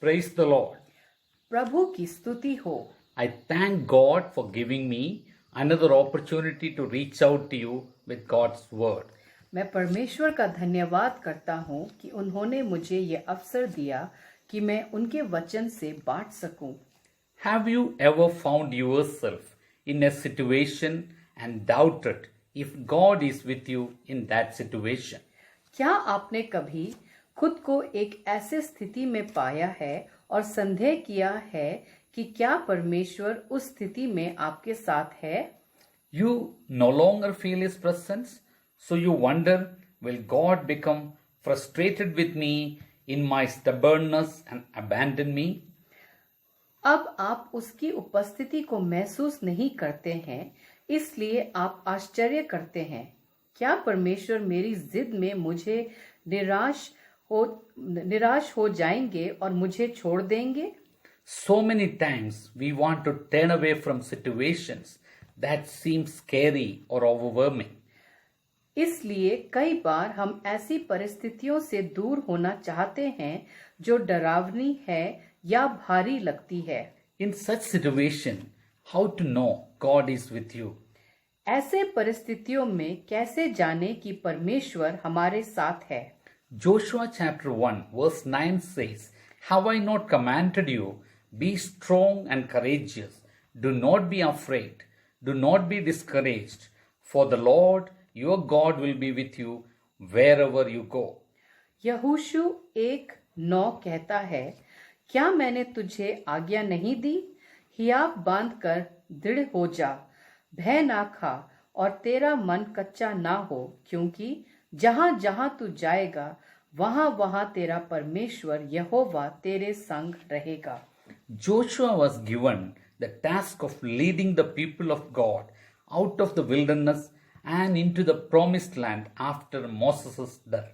Praise the Lord. प्रभु की स्तुति हो। I thank God for giving me another opportunity to reach out to you with God's word. मैं परमेश्वर का धन्यवाद करता हूँ कि उन्होंने मुझे ये अवसर दिया कि मैं उनके वचन से बांट सकूं। Have you ever found yourself in a situation and doubted if God is with you in that situation? क्या आपने कभी खुद को एक ऐसे स्थिति में पाया है और संदेह किया है कि क्या परमेश्वर उस स्थिति में आपके साथ है? You no longer feel His presence, so you wonder, will God become frustrated with me in my stubbornness and abandon me? अब आप उसकी उपस्थिति को महसूस नहीं करते हैं, इसलिए आप आश्चर्य करते हैं, क्या परमेश्वर मेरी जिद में मुझे निराश हो जाएंगे और मुझे छोड़ देंगे? So many times we want to turn away from situations that seem scary or overwhelming. इसलिए कई बार हम ऐसी परिस्थितियों से दूर होना चाहते हैं जो डरावनी है या भारी लगती है। In such situation, how to know God is with you? ऐसे परिस्थितियों में कैसे जाने कि परमेश्वर हमारे साथ है? Joshua chapter 1 verse 9 says, Have I not commanded you? Be strong and courageous. Do not be afraid. Do not be discouraged. For the Lord your God will be with you wherever you go. यहोशू 1:9 कहता है, क्या मैंने तुझे आज्ञा नहीं दी? हियाव बांध कर दृढ़ हो जा, भय ना खा और तेरा मन कच्चा ना हो, क्योंकि जहां जहां तू जाएगा वहां वहां तेरा परमेश्वर यहोवा तेरे संग रहेगा। Joshua was given the task of leading the people of God out of the wilderness and into the promised land after Moses' death.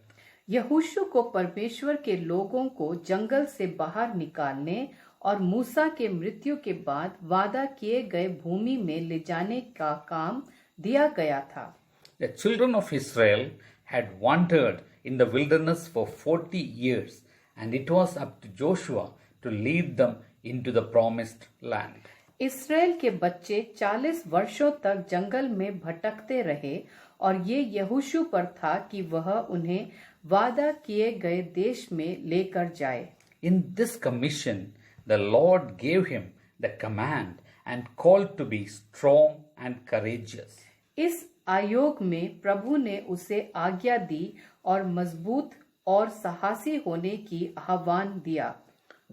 यहोशू को परमेश्वर के लोगों को जंगल से बाहर निकालने और मूसा के मृत्यु के बाद वादा किए गए भूमि में ले जाने का काम दिया गया था। The children of Israel had wandered in the wilderness for 40 years, and it was up to Joshua to lead them into the promised land. इस्राएल के बच्चे 40 वर्षों तक जंगल में भटकते रहे और ये यहोशू पर था कि वह उन्हें वादा किए गए देश में लेकर जाए। In this commission, the Lord gave him the command and called to be strong and courageous. इस आयोग में प्रभु ने उसे आज्ञा दी और मजबूत और साहसी होने की आह्वान दिया।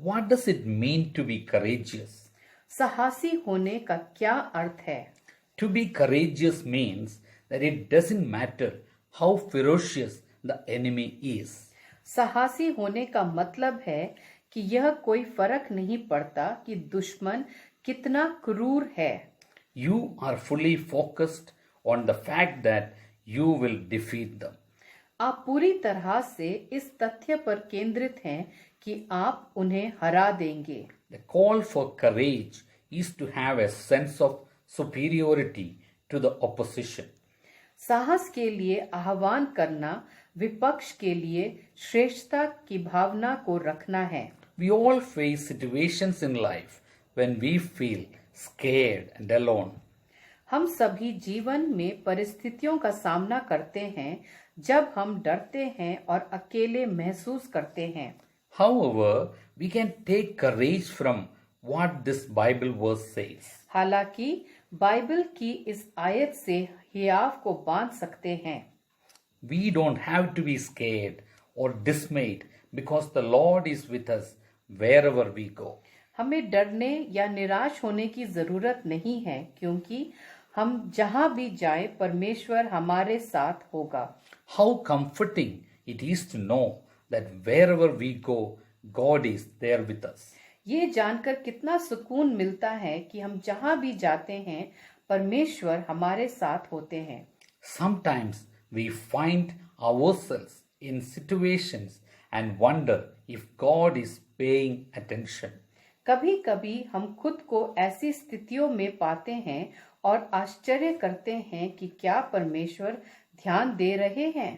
What does it mean to be courageous? साहसी होने का क्या अर्थ है? To be courageous means that it doesn't matter how ferocious the enemy is. साहसी होने का मतलब है कि यह कोई फर्क नहीं पड़ता कि दुश्मन कितना क्रूर है। You are fully focused on the fact that you will defeat them. आप पूरी तरह से इस तथ्य पर केंद्रित हैं कि आप उन्हें हरा देंगे। The call for courage is to have a sense of superiority to the opposition. साहस के लिए आह्वान करना विपक्ष के लिए श्रेष्ठता की भावना को रखना है। We all face situations in life when we feel scared and alone. हम सभी जीवन में परिस्थितियों का सामना करते हैं जब हम डरते हैं और अकेले महसूस करते हैं। However, we can take courage from what this Bible verse says. हालांकि बाइबल की इस आयत से हियाव को बांध सकते हैं। We don't have to be scared or dismayed because the Lord is with us wherever we go. हमें डरने या निराश होने की जरूरत नहीं है, क्योंकि हम जहां भी जाएं परमेश्वर हमारे साथ होगा। How comforting it is to know that wherever we go, God is there with us. ये जानकर कितना सुकून मिलता है कि हम जहां भी जाते हैं परमेश्वर हमारे साथ होते हैं। Sometimes we find ourselves in situations and wonder if God is paying attention. कभी कभी हम खुद को ऐसी स्थितियों में पाते हैं और आश्चर्य करते हैं कि क्या परमेश्वर ध्यान दे रहे हैं।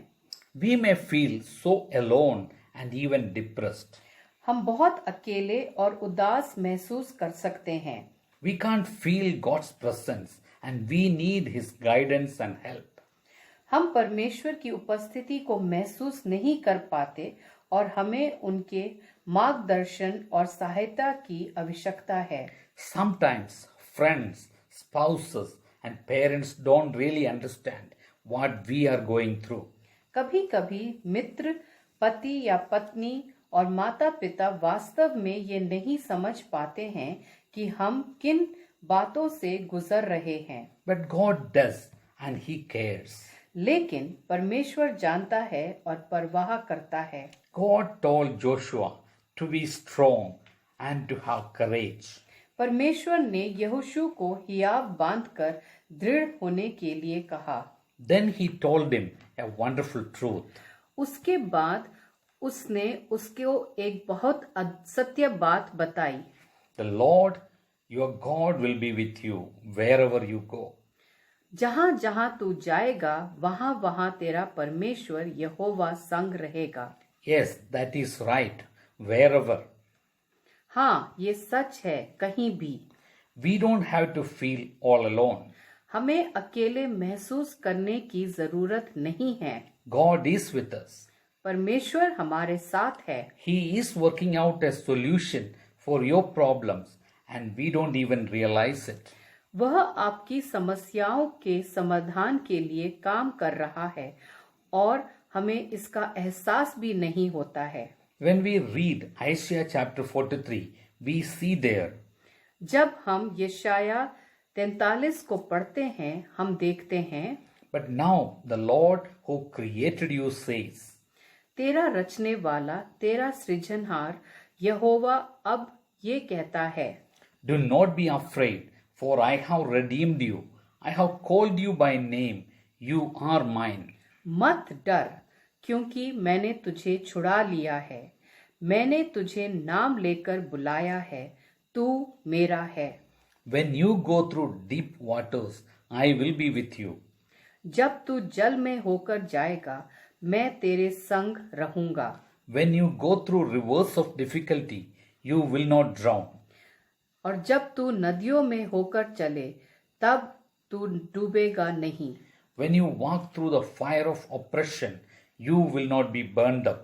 We may feel so alone and even depressed. हम बहुत अकेले और उदास महसूस कर सकते हैं। We can't feel God's presence and we need His guidance and help. हम परमेश्वर की उपस्थिति को महसूस नहीं कर पाते और हमें उनके मार्गदर्शन और सहायता की आवश्यकता है। Sometimes friends, spouses, and parents don't really understand what we are going through. कभी-कभी मित्र, पति या पत्नी और माता-पिता वास्तव में ये नहीं समझ पाते हैं कि हम किन बातों से गुजर रहे हैं। But God does and He cares. लेकिन परमेश्वर जानता है और परवाह करता है। God told Joshua to be strong and to have courage. परमेश्वर ने यहोशू को हियाव बांधकर दृढ़ होने के लिए कहा। Then He told him a wonderful truth. उसके बाद उसने उसको एक बहुत सत्य बात बताई। The Lord your God will be with you wherever you go. जहां जहां तू जाएगा वहां वहां तेरा परमेश्वर यहोवा संग रहेगा। Yes, that is right. Wherever. हाँ, ये सच है, कहीं भी। We don't have to feel all alone. हमें अकेले महसूस करने की जरूरत नहीं है। God is with us. परमेश्वर हमारे साथ है। He is working out a solution for your problems and we don't even realize it. वह आपकी समस्याओं के समाधान के लिए काम कर रहा है और हमें इसका एहसास भी नहीं होता है। When we read Isaiah chapter 43, we see there, जब हम यशाया 43 को पढ़ते हैं, हम देखते हैं, but now the Lord who created you says, तेरा रचने वाला, तेरा सृजनहार यहोवा अब ये कहता है, do not be afraid, for I have redeemed you. I have called you by name. You are mine. मत डर, क्योंकि मैंने तुझे छुड़ा लिया है, मैंने तुझे नाम लेकर बुलाया है, तू मेरा है। When you go through deep waters, I will be with you. जब तू जल में होकर जाएगा, मैं तेरे संग रहूंगा। When you go through rivers of difficulty, you will not drown. और जब तू नदियों में होकर चले, तब तू डूबेगा नहीं। When you walk through the fire of oppression, you will not be burned up.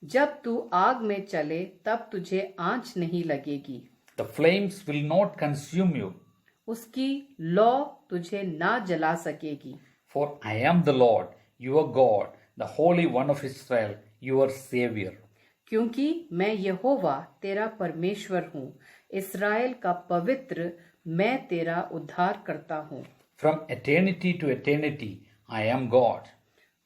जब तू आग में चले, तब तुझे आंच नहीं लगेगी। The flames will not consume you. उसकी लौ तुझे ना जला सकेगी। For I am the Lord, your God, the Holy One of Israel, your Savior. क्योंकि मैं यहोवा तेरा परमेश्वर हूँ, इस्राएल का पवित्र, मैं तेरा उद्धार करता हूँ। From eternity to eternity, I am God.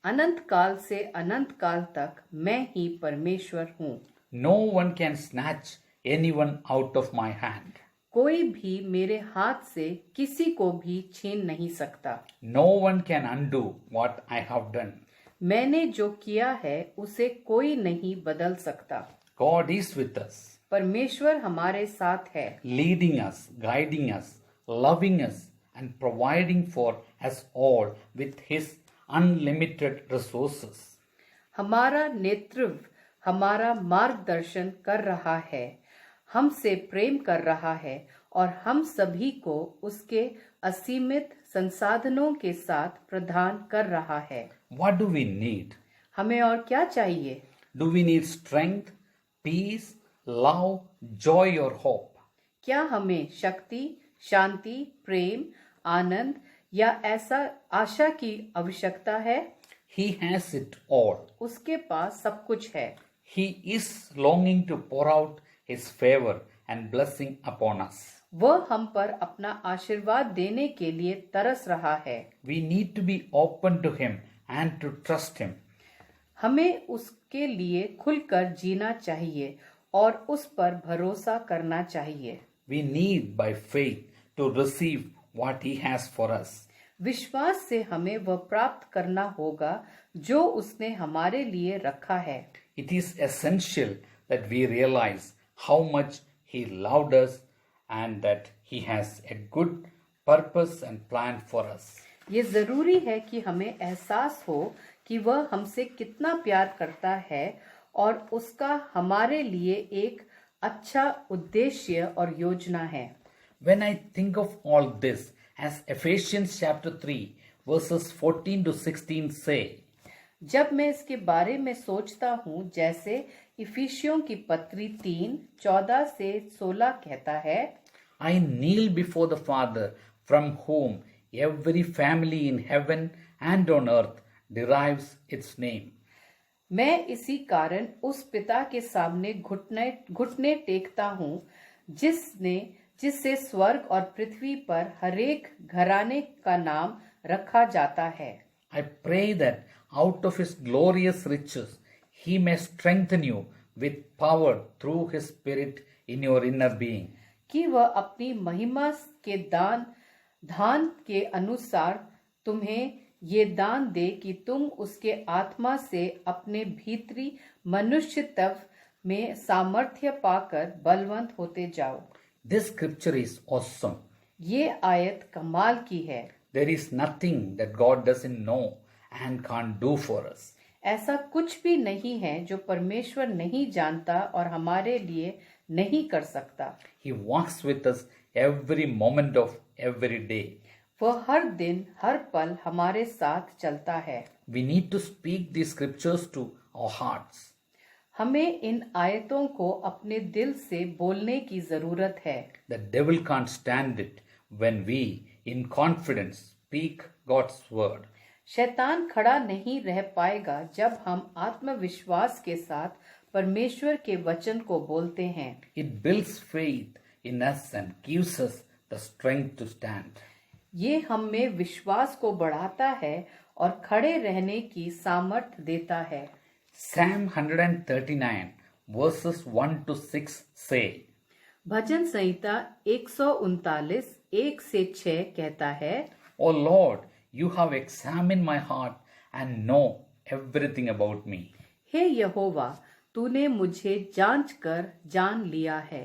अनंत काल से अनंत काल तक मैं ही परमेश्वर हूँ। No one can snatch anyone out of my hand. कोई भी मेरे हाथ से किसी को भी छीन नहीं सकता। No one can undo what I have done. मैंने जो किया है उसे कोई नहीं बदल सकता। God is with us, परमेश्वर हमारे साथ है, leading us, guiding us, loving us, and providing for us all with His unlimited resources. हमारा नेतृत्व, हमारा मार्गदर्शन कर रहा है, हमसे प्रेम कर रहा है और हम सभी को उसके असीमित संसाधनों के साथ प्रदान कर रहा है। What do we need? हमें और क्या चाहिए? Do we need strength, peace, love, joy, or hope? क्या हमें शक्ति, शांति, प्रेम, आनंद या ऐसा आशा की आवश्यकता है? He has it all. उसके पास सब कुछ है। He is longing to pour out His favor and blessing upon us. वह हम पर अपना आशीर्वाद देने के लिए तरस रहा है। We need to be open to Him and to trust Him. हमें उसके लिए खुलकर जीना चाहिए और उस पर भरोसा करना चाहिए। We need by faith to receive what He has for us. विश्वास से हमें वह प्राप्त करना होगा जो उसने हमारे लिए रखा है। It is essential that we realize how much He loved us and that He has a good purpose and plan for us. ये जरूरी है कि हमें एहसास हो कि वह हमसे कितना प्यार करता है और उसका हमारे लिए एक अच्छा उद्देश्य और योजना है। When I think of all this, as Ephesians chapter 3, verses 14 to 16 say, जब मैं इसके बारे में सोचता हूँ, जैसे इफिसियों की पत्री 3:14 से 16 कहता है, I kneel before the Father, from whom every family in heaven and on earth derives its name. मैं इसी कारण उस पिता के सामने घुटने घुटने टेकता हूँ जिससे स्वर्ग और पृथ्वी पर हरेक घराने का नाम रखा जाता है। I pray that out of his glorious riches he may strengthen you with power through his Spirit in your inner being. कि वह अपनी महिमा के धान के अनुसार तुम्हें ये दान दे कि तुम उसके आत्मा से अपने भीतरी मनुष्यत्व में सामर्थ्य पाकर बलवंत होते जाओ। This scripture is awesome. ये आयत कमाल की है। There is nothing that God doesn't know and can't do for us. ऐसा कुछ भी नहीं है जो परमेश्वर नहीं जानता और हमारे लिए नहीं कर सकता। He walks with us every moment of every day. वह हर दिन हर पल हमारे साथ चलता है। We need to speak these scriptures to our hearts. हमें इन आयतों को अपने दिल से बोलने की जरूरत है। The devil can't stand it when we, in confidence, speak God's word. शैतान खड़ा नहीं रह पाएगा जब हम आत्मविश्वास के साथ परमेश्वर के वचन को बोलते हैं। It builds faith in us and gives us the strength to stand. ये हम में विश्वास को बढ़ाता है और खड़े रहने की सामर्थ्य देता है। Psalm 139 verses 1 to 6 say, भजन संहिता 139 1 से 6 कहता है, O Lord, you have examined my heart and know everything about me. हे यहोवा, तूने मुझे जांच कर जान लिया है।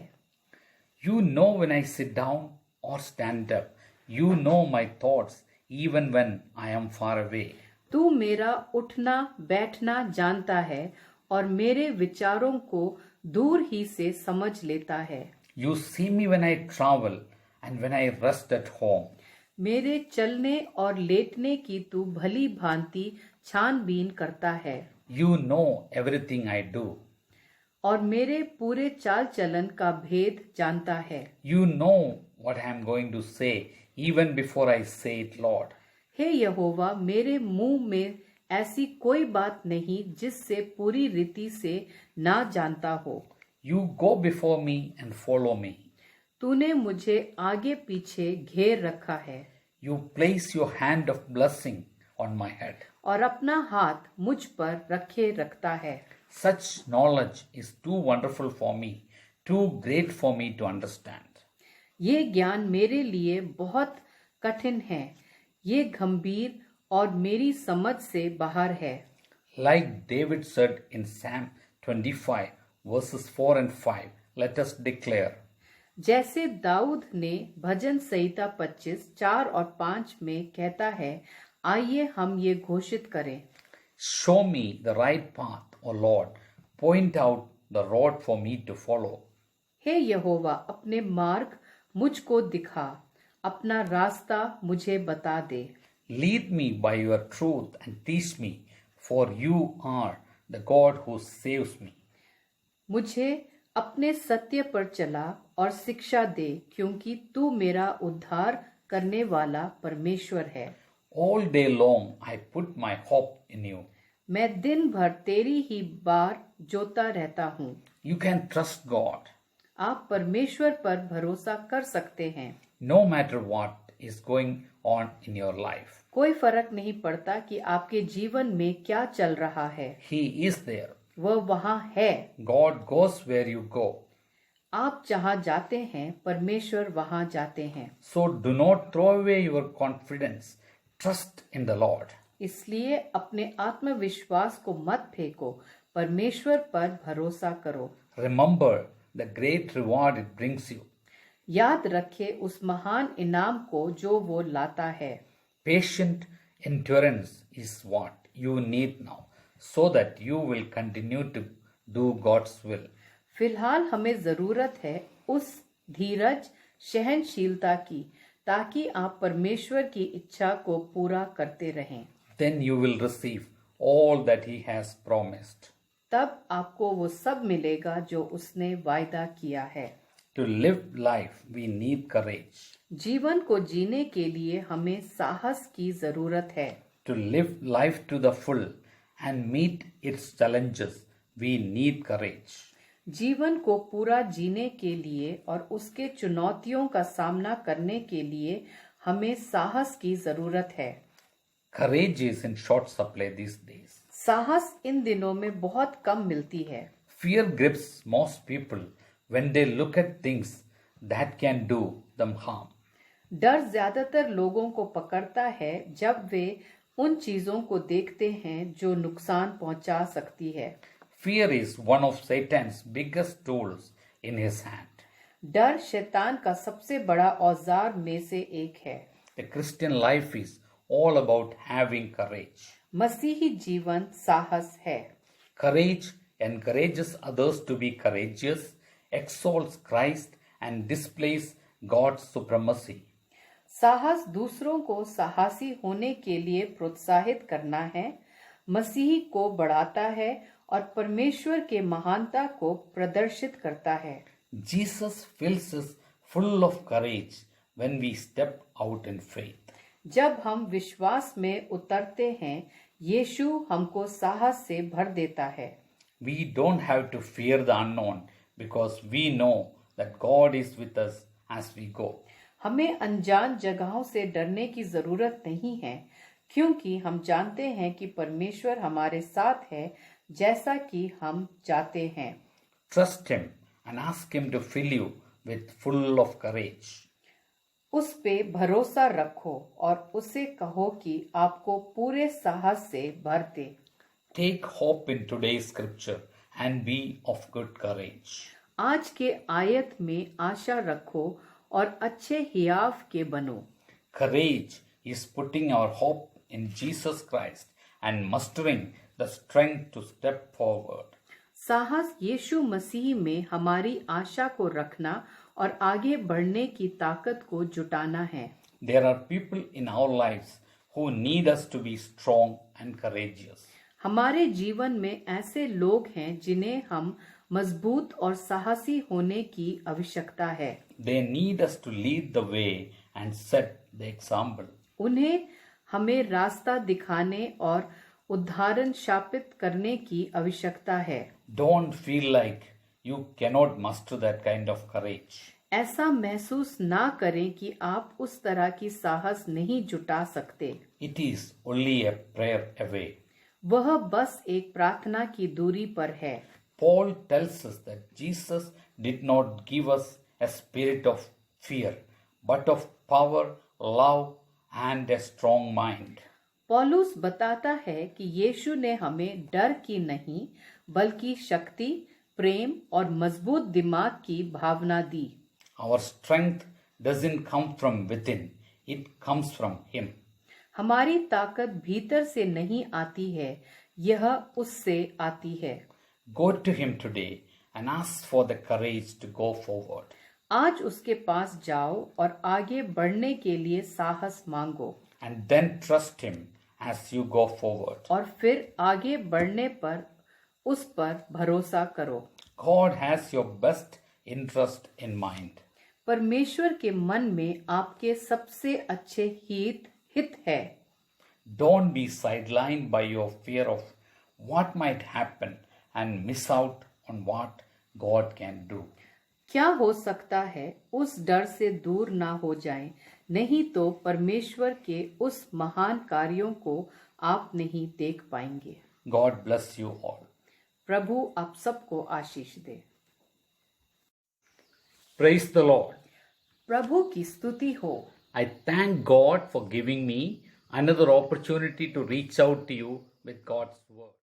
You know when I sit down or stand up. You know my thoughts even when I am far away. तू मेरा उठना बैठना जानता है और मेरे विचारों को दूर ही से समझ लेता है। You see me when I travel and when I rest at home. मेरे चलने और लेटने की तू भली भांति छानबीन करता है। You know everything I do. और मेरे पूरे चाल चलन का भेद जानता है। You know what I am going to say even before I say it, Lord. हे यहोवा, मेरे मुंह में ऐसी कोई बात नहीं जिससे पूरी रीति से ना जानता हो। You go before me and follow me. तूने मुझे आगे पीछे घेर रखा है। You place your hand of blessing on my head. और अपना हाथ मुझ पर रखे रखता है। Such knowledge is too wonderful for me, too great for me to understand. ये ज्ञान मेरे लिए बहुत कठिन है, ये गंभीर और मेरी समझ से बाहर है। Like David said in Psalm 25 verses 4 and 5, let us declare. जैसे दाऊद ने भजन संहिता 25 4 और 5 में कहता है, आइए हम ये घोषित करें। Show me the right path, O Lord. Point out the road for me to follow. हे यहोवा, अपने मार्ग मुझको दिखा, अपना रास्ता मुझे बता दे। Lead me by your truth and teach me, for you are the God who saves me. मुझे अपने सत्य पर चला और शिक्षा दे, क्योंकि तू मेरा उद्धार करने वाला परमेश्वर है। All day long I put my hope in you. मैं दिन भर तेरी ही बार जोता रहता हूँ। You can trust God. आप परमेश्वर पर भरोसा कर सकते हैं। No matter what is going on in your life. कोई फर्क नहीं पड़ता कि आपके जीवन में क्या चल रहा है। He is there. वह वहाँ है। God goes where you go. आप जहाँ जाते हैं, परमेश्वर वहाँ जाते हैं। So do not throw away your confidence. Trust in the Lord. इसलिए अपने आत्मविश्वास को मत फेंको, परमेश्वर पर भरोसा करो। Remember the great reward it brings you. याद रखे उस महान इनाम को जो वो लाता है। Patient endurance is what you need now, so that you will continue to do God's will. फिलहाल हमें जरूरत है उस धीरज सहनशीलता की, ताकि आप परमेश्वर की इच्छा को पूरा करते रहें। Then you will receive all that He has promised. तब आपको वो सब मिलेगा जो उसने वायदा किया है। To live life, we need courage. जीवन को जीने के लिए हमें साहस की जरूरत है। To live life to the full and meet its challenges, we need courage. जीवन को पूरा जीने के लिए और उसके चुनौतियों का सामना करने के लिए हमें साहस की जरूरत है। Courage is in short supply these days. साहस इन दिनों में बहुत कम मिलती है। Fear grips most people when they look at things that can do them harm. डर ज्यादातर लोगों को पकड़ता है जब वे उन चीजों को देखते हैं जो नुकसान पहुंचा सकती है। Fear is one of Satan's biggest tools in his hand. डर शैतान का सबसे बड़ा औजार में से एक है। The Christian life is all about having courage. मसीही जीवन साहस है। Courage encourages others to be courageous, exalts Christ, and displays God's supremacy. साहस दूसरों को साहसी होने के लिए प्रोत्साहित करना है, मसीही को बढ़ाता है और परमेश्वर के महानता को प्रदर्शित करता है। Jesus fills us full of courage when we step out in faith. जब हम विश्वास में उतरते हैं, यीशु हमको साहस से भर देता है। We don't have to fear the unknown because we know that God is with us as we go. हमें अनजान जगहों से डरने की जरूरत नहीं है, क्योंकि हम जानते हैं कि परमेश्वर हमारे साथ है जैसा कि हम जाते हैं। Trust Him and ask Him to fill you with full of courage. उस पे भरोसा रखो और उसे कहो कि आपको पूरे साहस से भर दे। Take hope in today's scripture and be of good courage. आज के आयत में आशा रखो और अच्छे हियाव के बनो। Courage is putting our hope in Jesus Christ and mustering the strength to step forward. साहस यीशु मसीह में हमारी आशा को रखना और आगे बढ़ने की ताकत को जुटाना है। There are people in our lives who need us to be strong and courageous. हमारे जीवन में ऐसे लोग हैं जिन्हें हम मजबूत और साहसी होने की आवश्यकता है। They need us to lead the way and set the example. उन्हें हमें रास्ता दिखाने और उदाहरण स्थापित करने की आवश्यकता है। Don't feel like you cannot muster that kind of courage. ऐसा महसूस ना करें कि आप उस तरह की साहस नहीं जुटा सकते। It is only a prayer away. वह बस एक प्रार्थना की दूरी पर है। Paul tells us that Jesus did not give us a spirit of fear, but of power, love, and a strong mind. पौलुस बताता है कि यीशु ने हमें डर की नहीं, बल्कि शक्ति, प्रेम और मजबूत दिमाग की भावना दी। Our strength doesn't come from within, it comes from Him. हमारी ताकत भीतर से नहीं आती है, यह उससे आती है। Go to Him today and ask for the courage to go forward. आज उसके पास जाओ और आगे बढ़ने के लिए साहस मांगो। And then trust Him as you go forward. और फिर आगे बढ़ने पर उस पर भरोसा करो। God has your best interest in mind. परमेश्वर के मन में आपके सबसे अच्छे हित है। Don't be sidelined by your fear of what might happen and miss out on what God can do. क्या हो सकता है, उस डर से दूर ना हो जाएं, नहीं तो परमेश्वर के उस महान कार्यों को आप नहीं देख पाएंगे। God bless you all. प्रभु आप सबको आशीष दे। Praise the Lord. प्रभु की स्तुति हो। I thank God for giving me another opportunity to reach out to you with God's word.